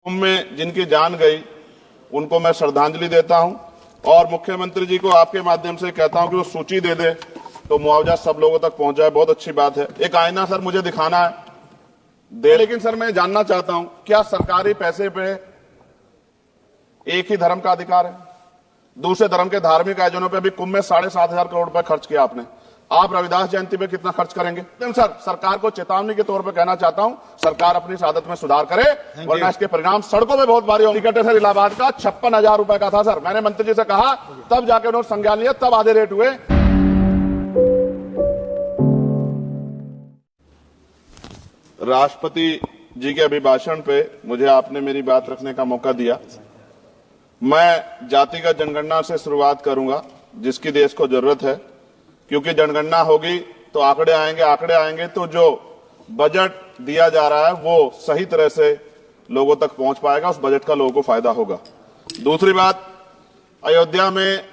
में जिनकी जान गई उनको मैं श्रद्धांजलि देता हूं और मुख्यमंत्री जी को आपके माध्यम से कहता हूं कि वो सूची दे दे तो मुआवजा सब लोगों तक पहुंच जाए। बहुत अच्छी बात है। एक आईना सर मुझे दिखाना है दे, लेकिन सर मैं जानना चाहता हूं क्या सरकारी पैसे पे एक ही धर्म का अधिकार है? दूसरे धर्म के धार्मिक आयोजनों पे अभी कुंभ में 7,500 करोड़ रुपए खर्च किया आपने। आप रविदास जयंती पे कितना खर्च करेंगे? सर सरकार को चेतावनी के तौर पे कहना चाहता हूं, सरकार अपनी इस आदत में सुधार करे वरना इसके परिणाम सड़कों में बहुत भारी होंगे। टिकट है सर इलाहाबाद का 56,000 रुपए का था सर। मैंने मंत्री जी से कहा तब जाके उन्होंने संज्ञान लिया, तब आधे रेट हुए। राष्ट्रपति जी के अभिभाषण पे मुझे आपने मेरी बात रखने का मौका दिया। मैं जातिगत जनगणना से शुरुआत करूंगा जिसकी देश को जरूरत है, क्योंकि जनगणना होगी तो आंकड़े आएंगे तो जो बजट दिया जा रहा है वो सही तरह से लोगों तक पहुंच पाएगा, उस बजट का लोगों को फायदा होगा। दूसरी बात, अयोध्या में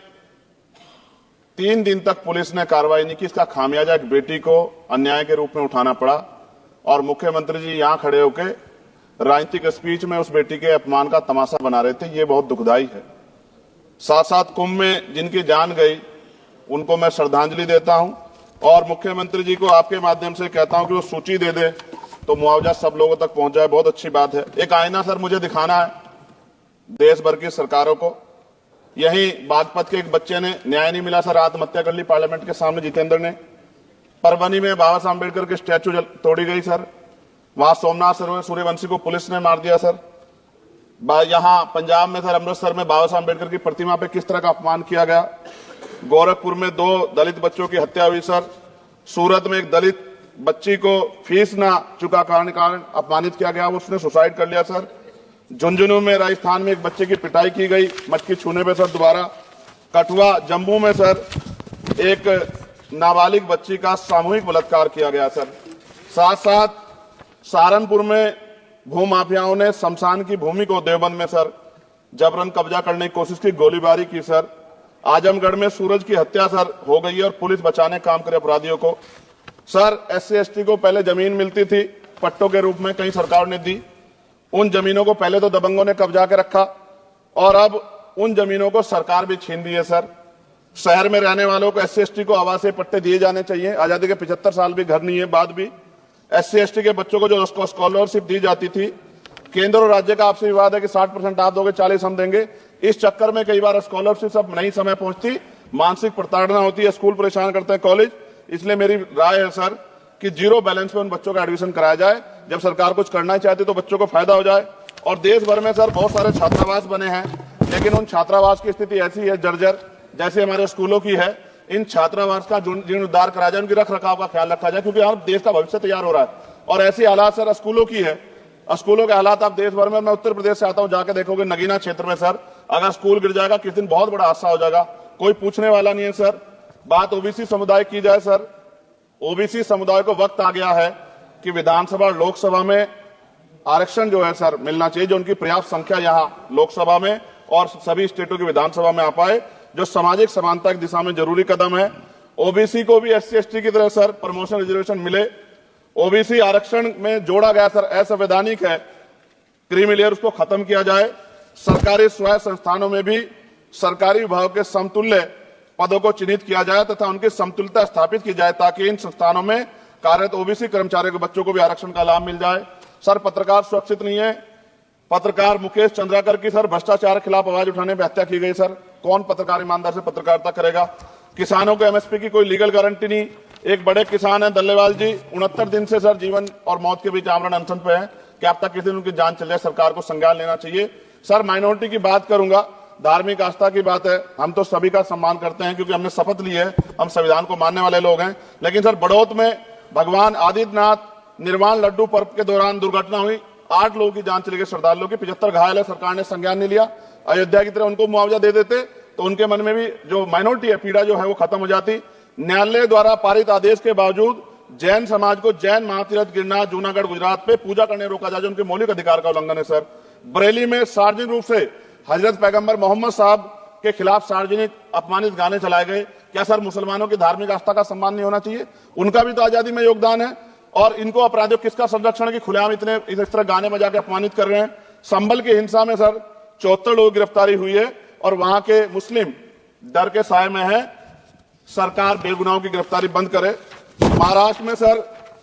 3 दिन तक पुलिस ने कार्रवाई नहीं की। इसका खामियाजा एक बेटी को अन्याय के रूप में उठाना पड़ा और मुख्यमंत्री जी यहां खड़े होकर राजनीतिक स्पीच में उस बेटी के अपमान का तमाशा बना रहे थे। ये बहुत दुखदाई है। साथ साथ कुंभ में जिनकी जान गई उनको मैं श्रद्धांजलि देता हूं और मुख्यमंत्री जी को आपके माध्यम से कहता हूं कि वो सूची दे दे तो मुआवजा सब लोगों तक पहुंच जाए। बहुत अच्छी बात है। एक आईना सर मुझे दिखाना है देश भर की सरकारों को। यही बागपत के एक बच्चे ने न्याय नहीं मिला सर, आत्महत्या कर ली पार्लियामेंट के सामने जितेंद्र ने। परभनी में बाबा साहब अम्बेडकर की स्टैचू तोड़ी गई सर। वहां सोमनाथ सूर्यवंशी को पुलिस ने मार दिया सर। यहां पंजाब में सर अमृतसर में बाबा साहब अम्बेडकर की प्रतिमा पे किस तरह का अपमान किया गया। गोरखपुर में 2 दलित बच्चों की हत्या हुई सर। सूरत में एक दलित बच्ची को फीस ना चुका कारण अपमानित किया गया, उसने सुसाइड कर लिया सर। झुंझुनू में राजस्थान में एक बच्चे की पिटाई की गई मटकी छूने पे सर दोबारा। कठुआ जम्मू में सर एक नाबालिग बच्ची का सामूहिक बलात्कार किया गया सर। साथ साथ सहारनपुर में भूमाफियाओं ने शमशान की भूमि को देवबंद में सर जबरन कब्जा करने की कोशिश की, गोलीबारी की सर। आजमगढ़ में सूरज की हत्या सर हो गई है और पुलिस बचाने काम करे अपराधियों को। सर SC ST को पहले जमीन मिलती थी पट्टों के रूप में, कई सरकार ने दी। उन जमीनों को पहले तो दबंगों ने कब्जा के रखा और अब उन जमीनों को सरकार भी छीन दी है सर। शहर में रहने वालों को SC ST को आवासीय पट्टे दिए जाने चाहिए। आजादी के 75 साल भी घर नहीं है, बाद भी SC ST के बच्चों को जो स्कॉलरशिप दी जाती थी, केंद्र और राज्य का आपसी विवाद है कि 60% आप दोगे 40 हम देंगे। इस चक्कर में कई बार स्कॉलरशिप सब नहीं समय पहुंचती, मानसिक प्रताड़ना होती है, स्कूल परेशान करते हैं, कॉलेज। इसलिए मेरी राय है सर कि 0 बैलेंस में उन बच्चों का एडमिशन कराया जाए। जब सरकार कुछ करना ही चाहती तो बच्चों को फायदा हो जाए। और देश भर में सर बहुत सारे छात्रावास बने हैं, लेकिन उन छात्रावास की स्थिति ऐसी है जर्जर जैसे हमारे स्कूलों की है। इन छात्रावास का जीर्णोद्धार कराया जाए, उनकी रख रखाव का ख्याल रखा जाए, क्योंकि अब देश का भविष्य तैयार हो रहा है। और ऐसी हालात सर स्कूलों की है। स्कूलों के हालात आप देश भर में, मैं उत्तर प्रदेश से आता हूं, जाके देखोगे नगीना क्षेत्र में सर अगर स्कूल गिर जाएगा किस दिन बहुत बड़ा हादसा हो जाएगा, कोई पूछने वाला नहीं है सर। बात OBC समुदाय की जाए सर, OBC समुदाय को वक्त आ गया है कि विधानसभा लोकसभा में आरक्षण जो है सर मिलना चाहिए, जो उनकी पर्याप्त संख्या यहाँ लोकसभा में और सभी स्टेटों की विधानसभा में आ पाए, जो सामाजिक समानता की दिशा में जरूरी कदम है। OBC को भी SC ST की तरह सर प्रमोशन रिजर्वेशन मिले। OBC आरक्षण में जोड़ा गया सर असंवैधानिक है, क्रीमी लेयर उसको खत्म किया जाए। सरकारी स्वायत्त संस्थानों में भी सरकारी विभाग के समतुल्य पदों को चिन्हित किया जाए तथा उनकी समतुल्यता स्थापित की जाए, ताकि इन संस्थानों में कार्यरत OBC कर्मचारियों के बच्चों को भी आरक्षण का लाभ मिल जाए। सर पत्रकार सुरक्षित नहीं है। पत्रकार मुकेश चंद्राकर की सर भ्रष्टाचार के खिलाफ आवाज उठाने पर हत्या की गई सर। कौन पत्रकार ईमानदार से पत्रकारिता करेगा? किसानों को MSP की कोई लीगल गारंटी नहीं। एक बड़े किसान है दल्लेवाल जी, 69 दिन से सर जीवन और मौत के बीच आमरण अनशन पे है। क्या अब तक किसी दिन उनकी जान चल जाए? सरकार को संज्ञान लेना चाहिए। सर माइनॉरिटी की बात करूंगा, धार्मिक आस्था की बात है। हम तो सभी का सम्मान करते हैं क्योंकि हमने शपथ ली है, हम संविधान को मानने वाले लोग हैं। लेकिन सर बड़ौत में भगवान आदित्यनाथ निर्वाण लड्डू पर्व के दौरान दुर्घटना हुई, 8 लोगों की जान चली गई, श्रद्धालुओं की 75 घायल है। सरकार ने संज्ञान नहीं लिया। अयोध्या की तरह उनको मुआवजा दे देते तो उनके मन में भी जो माइनॉरिटी है पीड़ा जो है वो खत्म हो जाती। न्यायालय द्वारा पारित आदेश के बावजूद जैन समाज को जैन महातीर्थ गिरनार जूनागढ़ गुजरात पे पूजा करने रोका जाए, जो उनके मौलिक अधिकार का उल्लंघन है सर। बरेली में सार्वजनिक रूप से हजरत पैगंबर मोहम्मद साहब के खिलाफ सार्वजनिक अपमानित गाने चलाए गए। क्या सर मुसलमानों की धार्मिक आस्था का सम्मान नहीं होना चाहिए? उनका भी तो आजादी में योगदान है। और इनको अपराधियों किसका संरक्षण है कि खुलेआम इस तरह गाने बजा के अपमानित कर रहे हैं? संभल की हिंसा में सर 74 लोगों की गिरफ्तारी हुई है और वहां के मुस्लिम डर के साए में है। सरकार बेगुनाहों की गिरफ्तारी बंद करे। महाराष्ट्र में सर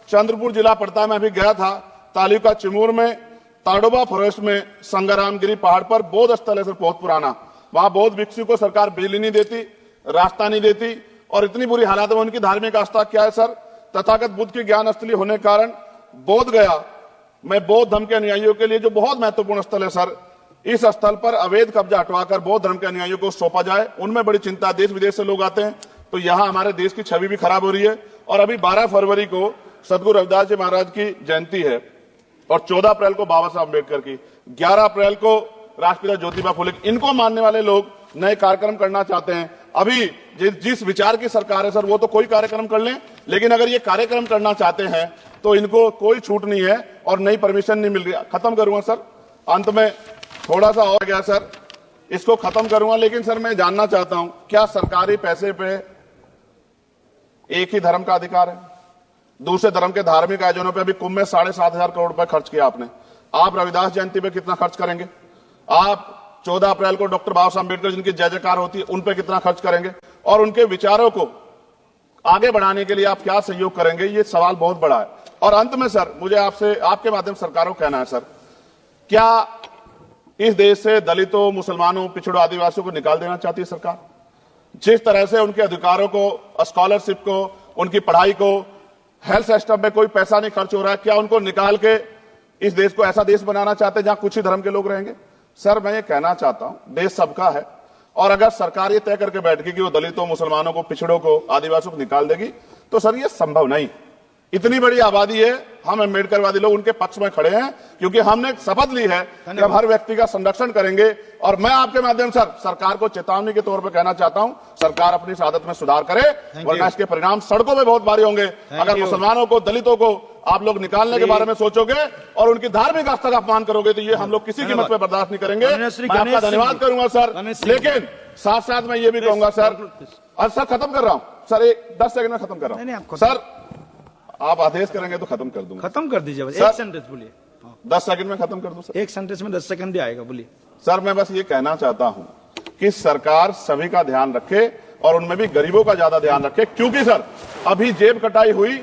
चंद्रपुर जिला पड़ता है, मैं अभी गया था, तालुका चिमूर में ताडोबा फॉरेस्ट में संगरामगिरी पहाड़ पर बौद्ध स्थल है सर, बहुत पुराना। वहां बौद्ध भिक्षु को सरकार बिजली नहीं देती, रास्ता नहीं देती और इतनी बुरी हालत है। उनकी धार्मिक आस्था क्या है सर? तथागत बुद्ध की ज्ञान स्थली होने के कारण बोध गया में बौद्ध धर्म के अनुयायियों के लिए जो बहुत महत्वपूर्ण स्थल है सर, इस स्थल पर अवैध कब्जा हटवाकर बौद्ध धर्म के अनुयायियों को सौंपा जाए। उनमें बड़ी चिंता, देश विदेश से लोग आते हैं, तो यहां हमारे देश की छवि भी खराब हो रही है। और अभी 12 फरवरी को सदगुरु रविदास जी महाराज की जयंती है और 14 अप्रैल को बाबा साहब अम्बेडकर की, 11 अप्रैल को राष्ट्रपिता ज्योतिबा फुले। इनको मानने वाले लोग नए कार्यक्रम करना चाहते हैं। अभी जिस विचार की सरकार है सर, वो तो कोई कार्यक्रम कर लें, लेकिन अगर ये कार्यक्रम करना चाहते हैं तो इनको कोई छूट नहीं है और नई परमिशन नहीं मिल रही। खत्म करूंगा सर, अंत में थोड़ा सा और गया सर, इसको खत्म करूंगा। लेकिन सर मैं जानना चाहता हूं, क्या सरकारी पैसे पे एक ही धर्म का अधिकार है? दूसरे धर्म के धार्मिक आयोजनों पे अभी कुंभ में 7,500 करोड़ रुपए खर्च किया आपने। आप रविदास जयंती पे कितना खर्च करेंगे? आप 14 अप्रैल को डॉक्टर बाबा साहब अम्बेडकर जिनकी जय जयकार होती है, उन पे कितना खर्च करेंगे? और उनके विचारों को आगे बढ़ाने के लिए आप क्या सहयोग करेंगे? ये सवाल बहुत बड़ा है। और अंत में सर, मुझे आपसे, आपके माध्यम से सरकारों को कहना है सर, क्या इस देश से दलितों, मुसलमानों, पिछड़ों, आदिवासियों को निकाल देना चाहती है सरकार? जिस तरह से उनके अधिकारों को, स्कॉलरशिप को, उनकी पढ़ाई को, हेल्थ सिस्टम में कोई पैसा नहीं खर्च हो रहा है, क्या उनको निकाल के इस देश को ऐसा देश बनाना चाहते हैं जहां कुछ ही धर्म के लोग रहेंगे? सर मैं ये कहना चाहता हूं, देश सबका है और अगर सरकार ये तय करके बैठ गई कि वो दलितों, मुसलमानों को, पिछड़ों को, आदिवासियों को निकाल देगी, तो सर ये संभव नहीं। इतनी बड़ी आबादी है, हम अम्बेडकरवादी लोग उनके पक्ष में खड़े हैं क्योंकि हमने शपथ ली है कि हम हर व्यक्ति का संरक्षण करेंगे। और मैं आपके माध्यम से सरकार को चेतावनी के तौर पर कहना चाहता हूं, सरकार अपनी इस आदत में सुधार करे, वरना इसके परिणाम सड़कों में बहुत भारी होंगे। अगर मुसलमानों को, दलितों को आप लोग निकालने के बारे में सोचोगे और उनकी धार्मिक आस्था का अपमान करोगे, तो ये हम लोग किसी कीमत पर बर्दाश्त नहीं करेंगे। मैं आपका धन्यवाद करूंगा सर, लेकिन साथ साथ मैं ये भी कहूंगा सर, और सर खत्म कर रहा हूं सर, 10 सेकंड में खत्म कर रहा हूं सर, आप आदेश करेंगे तो खत्म कर दूंगा। खत्म कर दीजिए, एक सेंटेंस बोलिए। 10 सेकंड में खत्म कर दूं सर? एक सेंटेंस में 10 सेकंड भी आएगा, बोलिए सर। मैं बस ये कहना चाहता हूं कि सरकार सभी का ध्यान रखे और उनमें भी गरीबों का ज्यादा ध्यान रखे, क्योंकि सर अभी जेब कटाई हुई,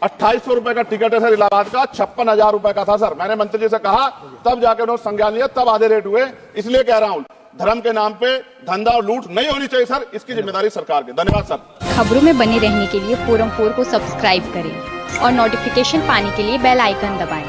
2800 रुपए का टिकट है सर इलाहाबाद का, 56,000 रुपए का था सर। मैंने मंत्री जी से कहा, तब जाकर उन्होंने संज्ञान लिया, तब आधे रेट हुए। इसलिए कह रहा हूं, धर्म के नाम पे धंधा और लूट नहीं होनी चाहिए सर, इसकी जिम्मेदारी सरकार की। धन्यवाद सर। खबरों में बने रहने के लिए फोरम 4 को सब्सक्राइब करें और नोटिफिकेशन पाने के लिए बेल आइकन दबाएं।